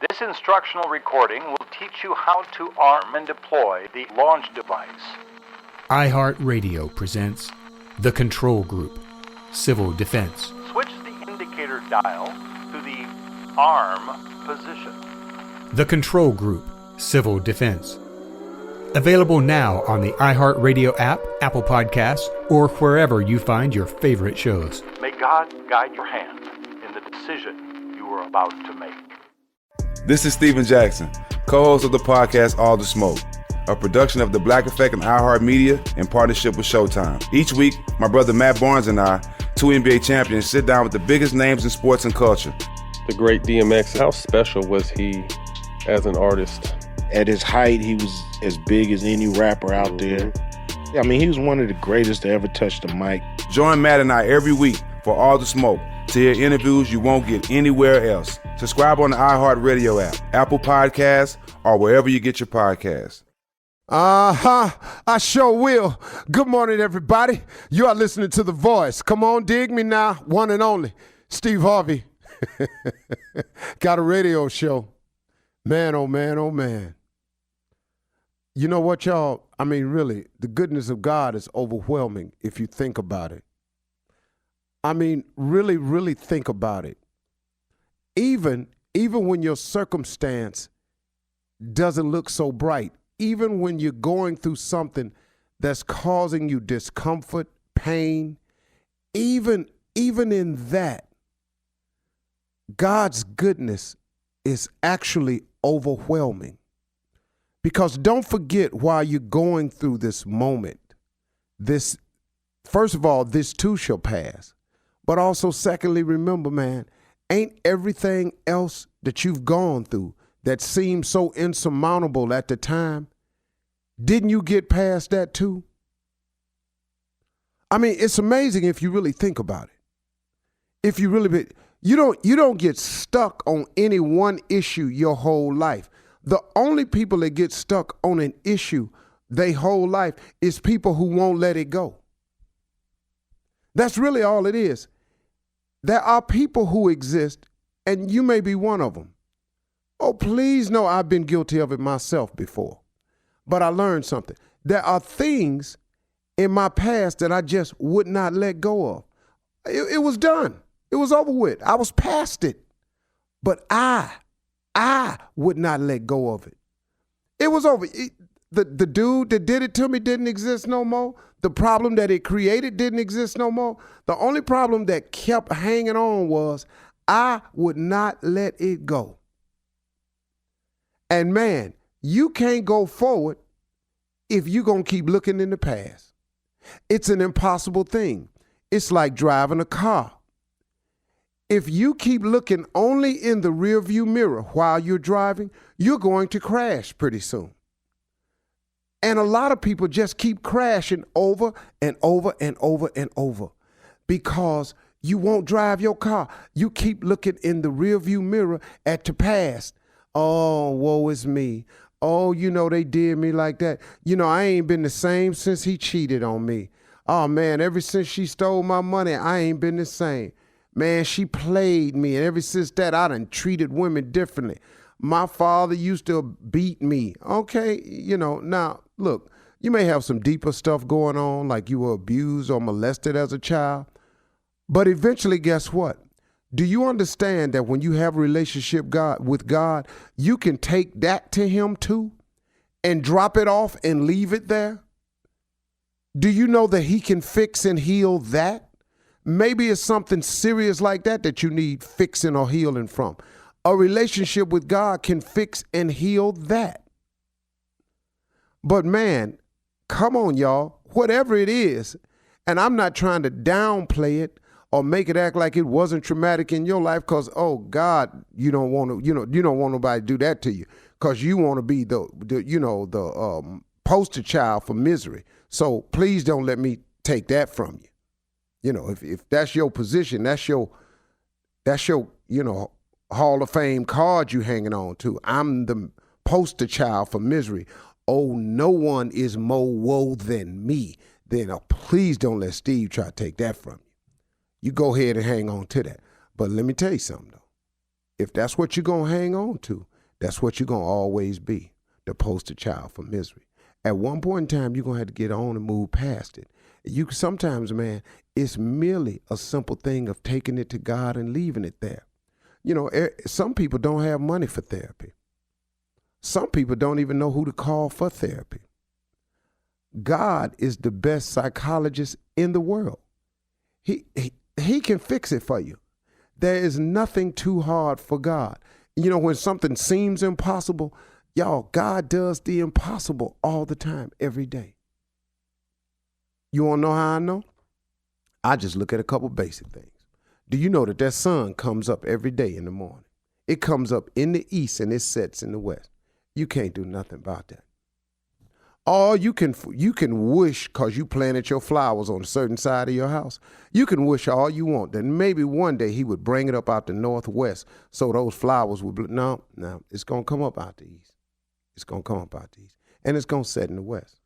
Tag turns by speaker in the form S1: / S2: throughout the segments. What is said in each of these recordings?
S1: This instructional recording will teach you how to arm and deploy the launch device.
S2: iHeartRadio presents The Control Group, Civil Defense.
S1: Switch the indicator dial to the arm position.
S2: The Control Group, Civil Defense. Available now on the iHeartRadio app, Apple Podcasts, or wherever you find your favorite shows.
S1: May God guide your hand in the decision you are about to make.
S3: This is Stephen Jackson, co-host of the podcast All the Smoke, a production of The Black Effect and iHeartMedia in partnership with Showtime. Each week, my brother Matt Barnes and I, two NBA champions, sit down with the biggest names in sports and culture.
S4: The great DMX, how special was he as an artist?
S5: At his height, he was as big as any rapper out there. I mean, he was one of the greatest to ever touch the mic.
S3: Join Matt and I every week for All the Smoke to hear interviews you won't get anywhere else. Subscribe on the iHeartRadio app, Apple Podcasts, or wherever you get your podcasts.
S6: I sure will. Good morning, everybody. You are listening to The Voice. Come on, dig me now. One and only, Steve Harvey. Got a radio show. Man, oh man, oh man. You know what, y'all? I mean, really, the goodness of God is overwhelming if you think about it. I mean, really, really think about it. Even when your circumstance doesn't look so bright, even when you're going through something that's causing you discomfort, pain, even in that, God's goodness is actually overwhelming. Because don't forget, while you're going through this moment, first of all, this too shall pass. But also, secondly, remember, man, ain't everything else that you've gone through that seemed so insurmountable at the time, didn't you get past that too? I mean, it's amazing if you really think about it. If you really, you don't get stuck on any one issue your whole life. The only people that get stuck on an issue their whole life is people who won't let it go. That's really all it is. There are people who exist, and you may be one of them. Oh, please know I've been guilty of it myself before. But I learned something. There are things in my past that I just would not let go of. It was done. It was over with. I was past it. But I would not let go of it. It was over. The dude that did it to me didn't exist no more. The problem that it created didn't exist no more. The only problem that kept hanging on was I would not let it go. And man, you can't go forward if you're going to keep looking in the past. It's an impossible thing. It's like driving a car. If you keep looking only in the rearview mirror while you're driving, you're going to crash pretty soon. And a lot of people just keep crashing over and over and over and over because you won't drive your car. You keep looking in the rearview mirror at the past. Oh, woe is me. Oh, they did me like that. I ain't been the same since he cheated on me. Oh, man, ever since she stole my money, I ain't been the same. Man, she played me, and ever since that, I done treated women differently. My father used to beat me. Okay, now, look, you may have some deeper stuff going on, like you were abused or molested as a child. But eventually, guess what? Do you understand that when you have a relationship with God, you can take that to him too and drop it off and leave it there? Do you know that he can fix and heal that? Maybe it's something serious like that you need fixing or healing from. A relationship with God can fix and heal that. But man, come on, y'all, whatever it is, and I'm not trying to downplay it or make it act like it wasn't traumatic in your life because, oh God, you don't want nobody to do that to you because you want to be the poster child for misery. So please don't let me take that from you. If that's your position, that's your Hall of Fame card you hanging on to. I'm the poster child for misery. Oh, no one is more woe than me. Then please don't let Steve try to take that from you. You go ahead and hang on to that. But let me tell you something, though. If that's what you're going to hang on to, That's what you're going to always be, the poster child for misery. At one point in time, you're going to have to get on and move past it. Sometimes, man, it's merely a simple thing of taking it to God and leaving it there. You know, some people don't have money for therapy. Some people don't even know who to call for therapy. God is the best psychologist in the world. He can fix it for you. There is nothing too hard for God. You know, when something seems impossible, y'all, God does the impossible all the time, every day. You want to know how I know? I just look at a couple basic things. Do you know that sun comes up every day in the morning? It comes up in the east and it sets in the west. You can't do nothing about that. All you can wish, because you planted your flowers on a certain side of your house, you can wish all you want that maybe one day he would bring it up out the northwest so those flowers would no, it's going to come up out the east. It's going to come up out the east. And it's going to set in the west.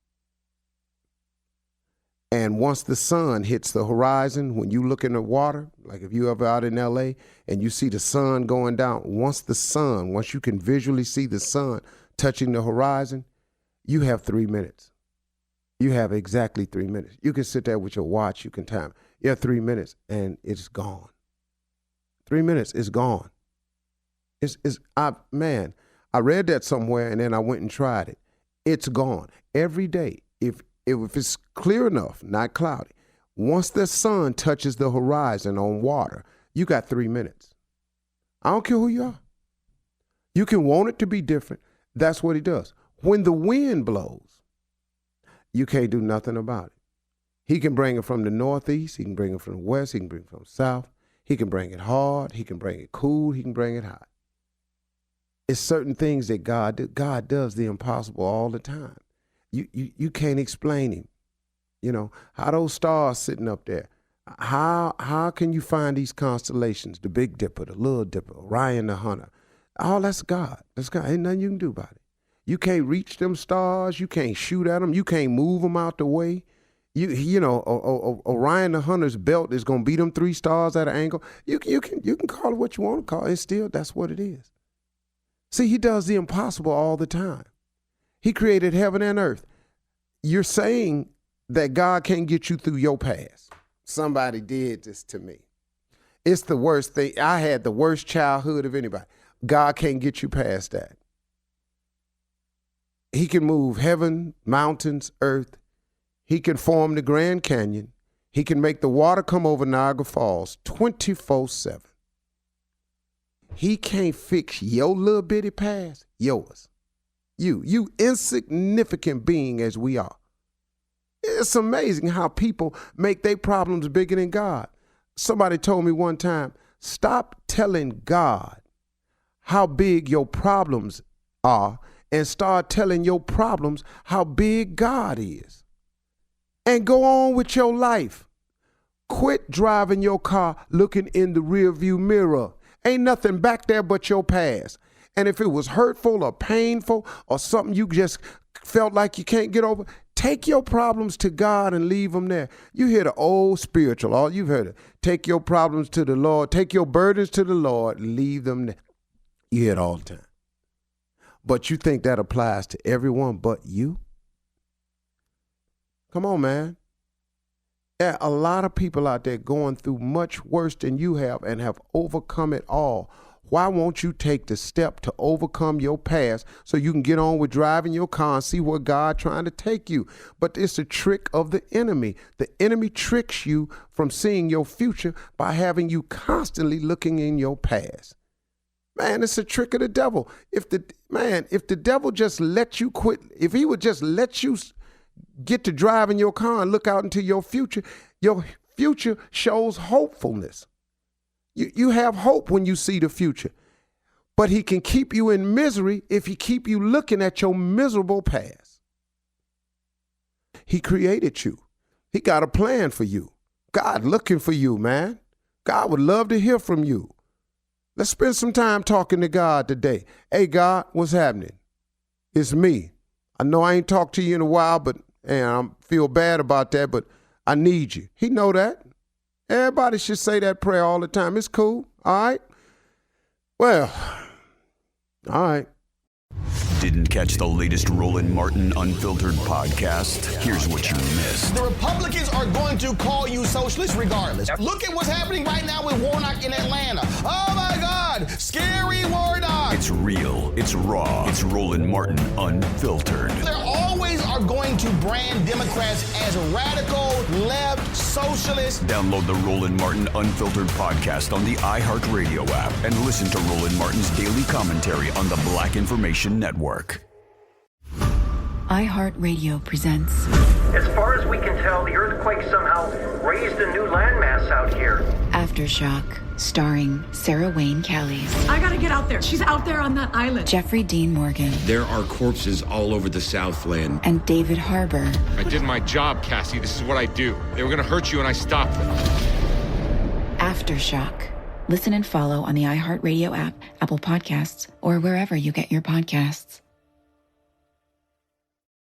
S6: And once the sun hits the horizon, when you look in the water, like if you ever out in L.A. and you see the sun going down, once you can visually see the sun touching the horizon, you have 3 minutes. You have exactly 3 minutes. You can sit there with your watch, you can time. You have 3 minutes and it's gone. 3 minutes is gone. I read that somewhere and then I went and tried it. It's gone. Every day, if it's clear enough, not cloudy, once the sun touches the horizon on water, you got 3 minutes. I don't care who you are. You can want it to be different. That's what he does. When the wind blows, you can't do nothing about it. He can bring it from the northeast. He can bring it from the west. He can bring it from the south. He can bring it hard. He can bring it cool. He can bring it hot. It's certain things that God does the impossible all the time. You can't explain him. You know, how those stars sitting up there. How can you find these constellations? The Big Dipper, the Little Dipper, Orion the Hunter. Oh, that's God. That's God. Ain't nothing you can do about it. You can't reach them stars. You can't shoot at them. You can't move them out the way. You know, Orion the Hunter's belt is gonna beat them 3 stars at an angle. You can call it what you want to call it. It's still, that's what it is. See, he does the impossible all the time. He created heaven and earth. You're saying that God can't get you through your past. Somebody did this to me. It's the worst thing. I had the worst childhood of anybody. God can't get you past that. He can move heaven, mountains, earth. He can form the Grand Canyon. He can make the water come over Niagara Falls 24/7. He can't fix your little bitty past, yours. You insignificant being as we are. It's amazing how people make their problems bigger than God. Somebody told me one time, stop telling God how big your problems are and start telling your problems how big God is. And go on with your life. Quit driving your car looking in the rearview mirror. Ain't nothing back there but your past. And if it was hurtful or painful or something you just felt like you can't get over, take your problems to God and leave them there. You hear the old spiritual, all you've heard it. Take your problems to the Lord. Take your burdens to the Lord and leave them there. You hear it all the time. But you think that applies to everyone but you? Come on, man. There are a lot of people out there going through much worse than you have and have overcome it all. Why won't you take the step to overcome your past so you can get on with driving your car and see where God's trying to take you? But it's a trick of the enemy. The enemy tricks you from seeing your future by having you constantly looking in your past. Man, it's a trick of the devil. If the devil just let you quit, if he would just let you get to driving your car and look out into your future shows hopefulness. You have hope when you see the future. But he can keep you in misery if he keep you looking at your miserable past. He created you. He got a plan for you. God looking for you, man. God would love to hear from you. Let's spend some time talking to God today. Hey, God, what's happening? It's me. I know I ain't talked to you in a while, but I feel bad about that, but I need you. He know that. Everybody should say that prayer all the time. It's cool. All right? Well, all right.
S7: Didn't catch the latest Roland Martin Unfiltered podcast? Here's what you missed.
S8: The Republicans are going to call you socialist regardless. Look at what's happening right now with Warnock in Atlanta. Oh my God, scary Warnock.
S7: It's real, it's raw, it's Roland Martin Unfiltered.
S8: There always are going to brand Democrats as radical, left, socialist.
S7: Download the Roland Martin Unfiltered podcast on the iHeartRadio app and listen to Roland Martin's daily commentary on the Black Information Network.
S9: iHeartRadio presents.
S10: As far as we can tell, the earthquake somehow raised a new landmass out here.
S9: Aftershock, starring Sarah Wayne Callies.
S11: I gotta get out there. She's out there on that island.
S9: Jeffrey Dean Morgan.
S12: There are corpses all over the Southland.
S9: And David Harbour.
S13: I did my job, Cassie. This is what I do. They were gonna hurt you and I stopped them.
S9: Aftershock. Listen and follow on the iHeartRadio app, Apple Podcasts, or wherever you get your podcasts.